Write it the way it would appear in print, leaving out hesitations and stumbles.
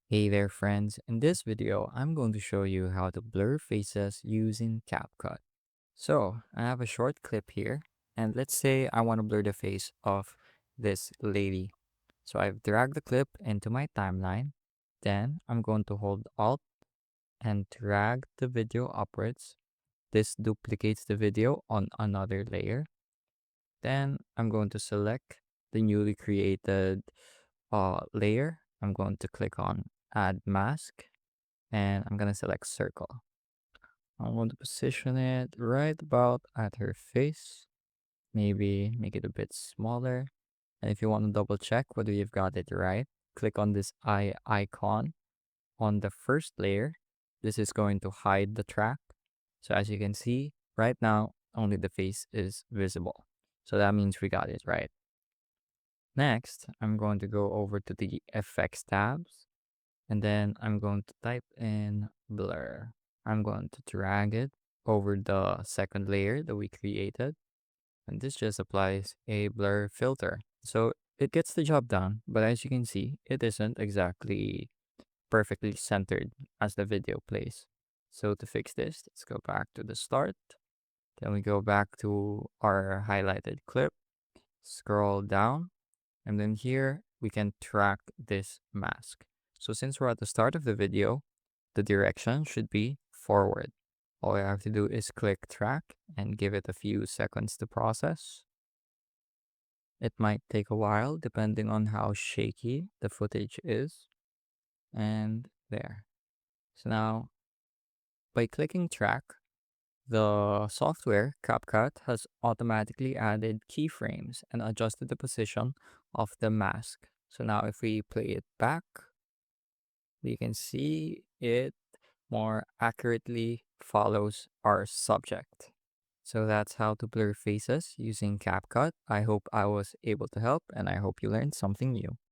Hey there friends, in this video I'm going to show you how to blur faces using CapCut. So I have a short clip here and let's say I want to blur the face of this lady. So I've dragged the clip into my timeline, then I'm going to hold Alt and drag the video upwards. This duplicates the video on another layer. Then I'm going to select the newly created layer. I'm going to click on Add Mask and I'm gonna select circle. I want to position it right about at her face. Maybe make it a bit smaller. And if you want to double check whether you've got it right, click on this eye icon on the first layer. This is going to hide the track. So as you can see, right now, only the face is visible. So that means we got it right. Next, I'm going to go over to the effects tabs and then I'm going to type in blur. I'm going to drag it over the second layer that we created, and this just applies a blur filter. So it gets the job done, but as you can see, it isn't exactly perfectly centered as the video plays. So to fix this, let's go back to the start. Then we go back to our highlighted clip, scroll down, and then here we can track this mask. So since we're at the start of the video, the direction should be forward. All I have to do is click track and give it a few seconds to process. It might take a while depending on how shaky the footage is. And there. So now by clicking track, the software CapCut has automatically added keyframes and adjusted the position of the mask. So now if we play it back, we can see it more accurately follows our subject. So that's how to blur faces using CapCut. I hope I was able to help and I hope you learned something new.